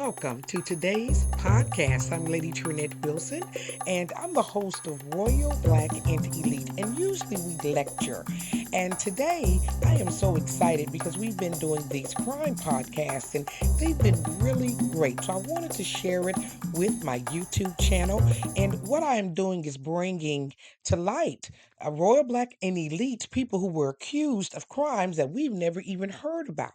welcome to today's podcast. I'm Lady TrenettWilson, and I'm the host of Royal Black and Elite, and usually we lecture. And today, I am so excited because we've been doing these crime podcasts, and they've been really great. So I wanted to share it with my YouTube channel, and what I am doing is bringing to light Royal Black and Elite people who were accused of crimes that we've never even heard about.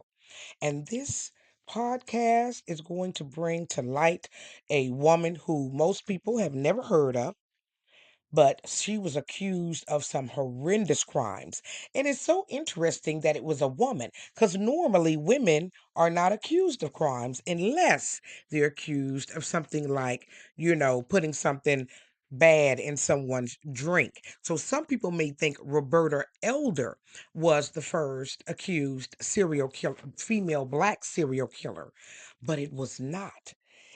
And this podcast is going to bring to light a woman who most people have never heard of, but she was accused of some horrendous crimes. And it's so interesting that it was a woman, because normally women are not accused of crimes unless they're accused of something like, putting something bad in someone's drink. So some people may think Roberta Elder was the first accused serial killer, female black serial killer, but it was not.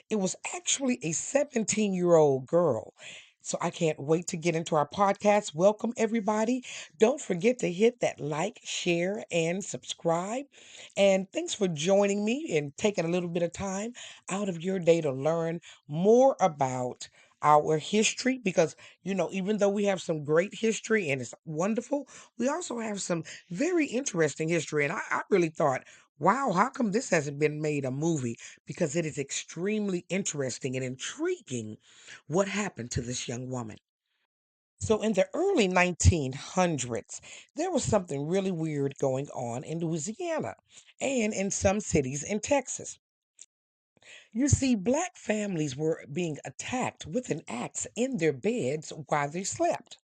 It was actually a 17-year-old girl. So I can't wait to get into our podcast. Welcome, everybody. Don't forget to hit that like, share, and subscribe. And thanks for joining me and taking a little bit of time out of your day to learn more about our history because, even though we have some great history and it's wonderful, we also have some very interesting history. And I really thought, wow, how come this hasn't been made a movie? Because it is extremely interesting and intriguing what happened to this young woman. So, in the early 1900s, there was something really weird going on in Louisiana and in some cities in Texas. You see, black families were being attacked with an axe in their beds while they slept.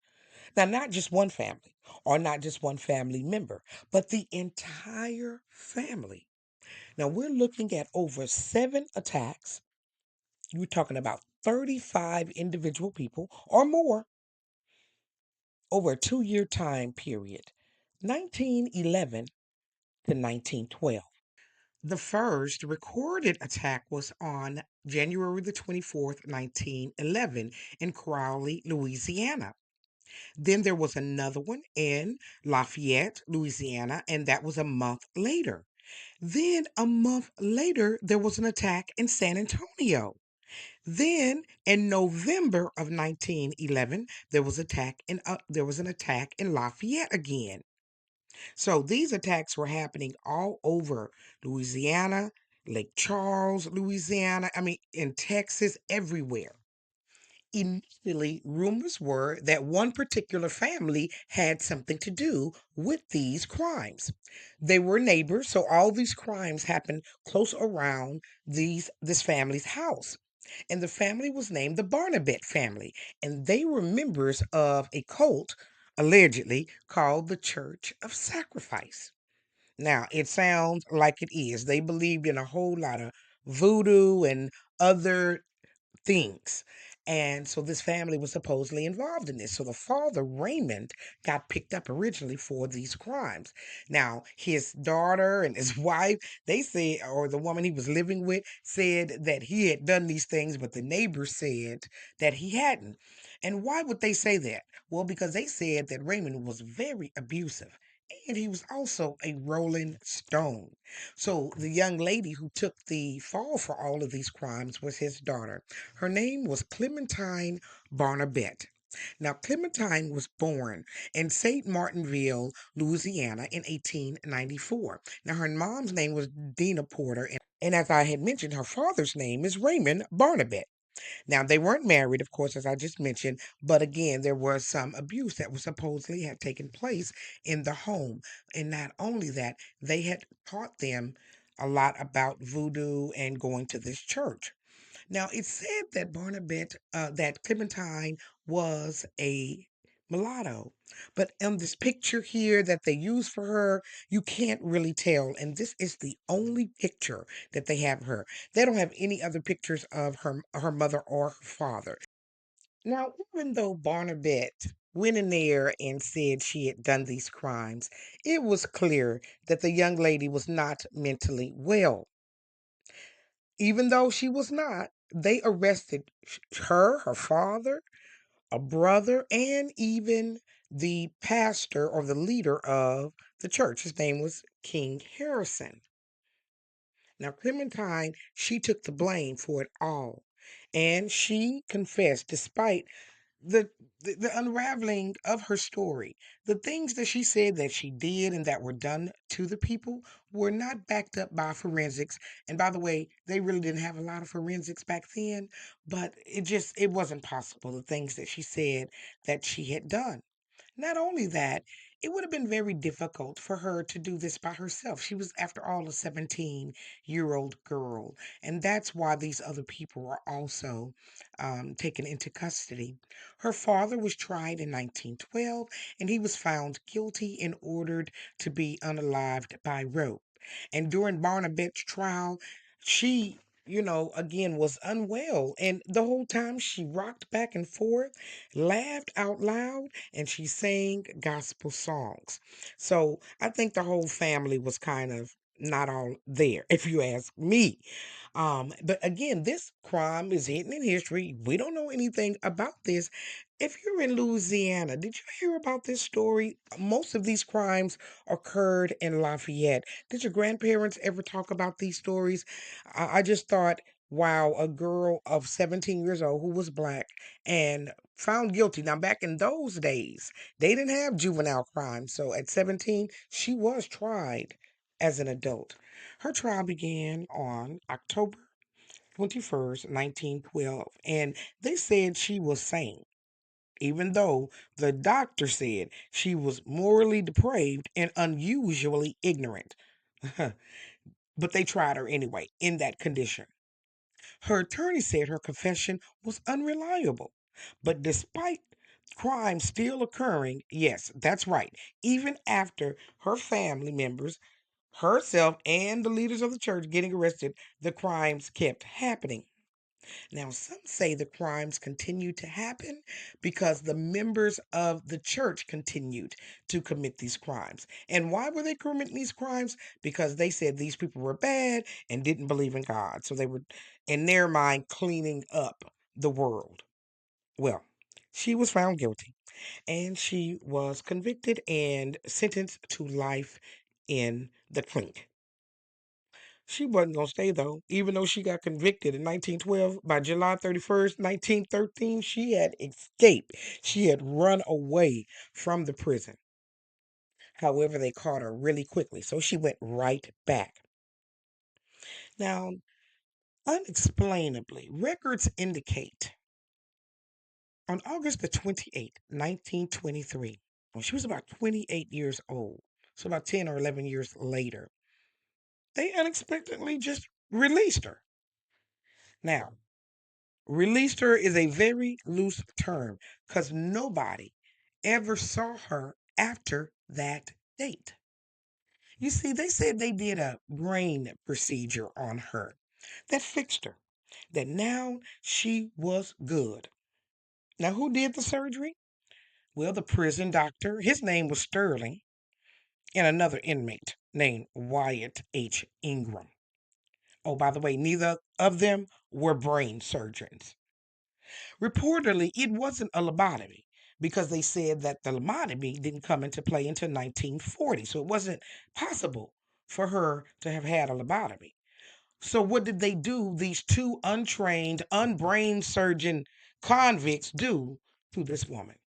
Now, not just one family or not just one family member, but the entire family. Now, we're looking at over 7 attacks. You're talking about 35 individual people or more over a 2 year time period, 1911 to 1912. The first recorded attack was on January the 24th, 1911, in Crowley, Louisiana. Then there was another one in Lafayette, Louisiana, and that was a month later. Then a month later, there was an attack in San Antonio. Then in November of 1911, there was an attack in Lafayette again. So these attacks were happening all over Louisiana, Lake Charles, Louisiana, in Texas, everywhere. Initially, rumors were that one particular family had something to do with these crimes. They were neighbors, so all these crimes happened close around this family's house. And the family was named the Barnabet family, and they were members of a cult, allegedly, called the Church of Sacrifice. Now, it sounds like it is. They believed in a whole lot of voodoo and other things. And so this family was supposedly involved in this. So the father, Raymond, got picked up originally for these crimes. Now, his daughter and his wife, they said, or the woman he was living with, said that he had done these things, but the neighbors said that he hadn't. And why would they say that? Well, because they said that Raymond was very abusive. And he was also a rolling stone. So the young lady who took the fall for all of these crimes was his daughter. Her name was Clementine Barnabet. Now, Clementine was born in St. Martinville, Louisiana in 1894. Now, her mom's name was Dina Porter, and as I had mentioned, her father's name is Raymond Barnabet. Now, they weren't married, of course, as I just mentioned, but again, there was some abuse that was supposedly had taken place in the home. And not only that, they had taught them a lot about voodoo and going to this church. Now, it's said that that Clementine was a mulatto, but in this picture here that they use for her, you can't really tell. And this is the only picture that they have of her. They don't have any other pictures of her mother or her father. Now, even though Barnabet went in there and said she had done these crimes, it was clear that the young lady was not mentally well. Even though she was not, they arrested her, her father, a brother, and even the pastor or the leader of the church. His name was King Harrison. Now, Clementine, she took the blame for it all. And she confessed, despite the, the unraveling of her story. The things that she said that she did and that were done to the people were not backed up by forensics. And by the way, they really didn't have a lot of forensics back then, but it wasn't possible, the things that she said that she had done. Not only that, it would have been very difficult for her to do this by herself. She was, after all, a 17-year-old girl. And that's why these other people were also taken into custody. Her father was tried in 1912, and he was found guilty and ordered to be unalived by rope. And during Barnabet's trial, she, again, was unwell. And the whole time she rocked back and forth, laughed out loud, and she sang gospel songs. So I think the whole family was kind of not all there, if you ask me. But again, this crime is hidden in history. We don't know anything about this. If you're in Louisiana, did you hear about this story? Most of these crimes occurred in Lafayette. Did your grandparents ever talk about these stories? I just thought, wow, a girl of 17 years old who was black and found guilty. Now, back in those days, they didn't have juvenile crimes. So at 17, she was tried as an adult. Her trial began on October 21st, 1912, and they said she was sane, even though the doctor said she was morally depraved and unusually ignorant. But they tried her anyway in that condition. Her attorney said her confession was unreliable. But despite crimes still occurring, yes, that's right, even after her family members, herself, and the leaders of the church getting arrested, the crimes kept happening. Now, some say the crimes continued to happen because the members of the church continued to commit these crimes. And why were they committing these crimes? Because they said these people were bad and didn't believe in God. So they were, in their mind, cleaning up the world. Well, she was found guilty and she was convicted and sentenced to life in the clink. She wasn't going to stay, though. Even though she got convicted in 1912, by July 31st, 1913, she had escaped. She had run away from the prison. However, they caught her really quickly, so she went right back. Now, unexplainably, records indicate on August the 28th, 1923, when she was about 28 years old, so about 10 or 11 years later, they unexpectedly just released her. Now, released her is a very loose term because nobody ever saw her after that date. You see, they said they did a brain procedure on her that fixed her, that now she was good. Now, who did the surgery? Well, the prison doctor. His name was Sterling, and another inmate named Wyatt H. Ingram. Oh, by the way, neither of them were brain surgeons. Reportedly, it wasn't a lobotomy because they said that the lobotomy didn't come into play until 1940. So it wasn't possible for her to have had a lobotomy. So what did they do, these two untrained, unbrain surgeon convicts do to this woman?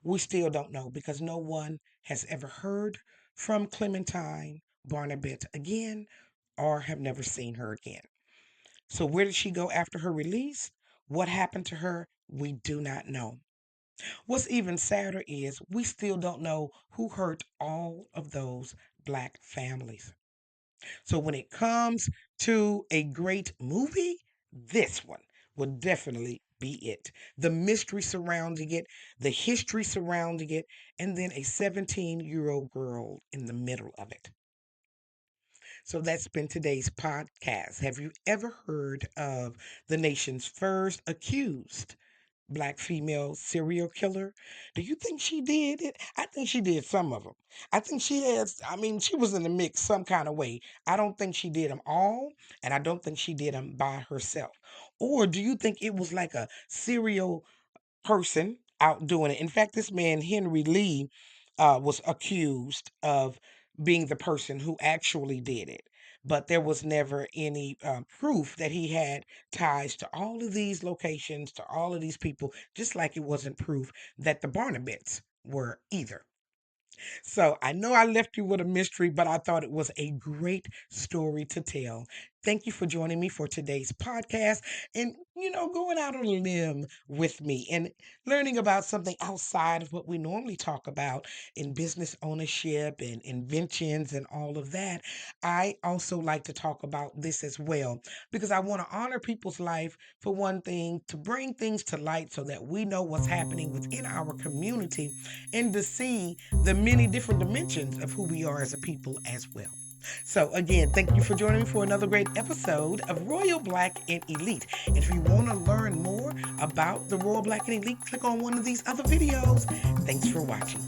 We still don't know because no one has ever heard from Clementine Barnabet again or have never seen her again. So where did she go after her release? What happened to her? We do not know. What's even sadder is we still don't know who hurt all of those black families. So when it comes to a great movie, this one would definitely be it. The mystery surrounding it, the history surrounding it, and then a 17-year-old girl in the middle of it. So that's been today's podcast. Have you ever heard of the nation's first accused black female serial killer? Do you think she did it? I think she did some of them. I think she was in the mix some kind of way. I don't think she did them all, and I don't think she did them by herself. Or do you think it was like a serial person out doing it? In fact, this man, Henry Lee, was accused of being the person who actually did it. but there was never any proof that he had ties to all of these locations, to all of these people, just like it wasn't proof that the Barnabets were either. So I know I left you with a mystery, but I thought it was a great story to tell. Thank you for joining me for today's podcast and, going out on a limb with me and learning about something outside of what we normally talk about in business ownership and inventions and all of that. I also like to talk about this as well because I want to honor people's life for one thing, to bring things to light so that we know what's happening within our community and to see the many different dimensions of who we are as a people as well. So, again, thank you for joining me for another great episode of Royal Black and Elite. And if you want to learn more about the Royal Black and Elite, click on one of these other videos. Thanks for watching.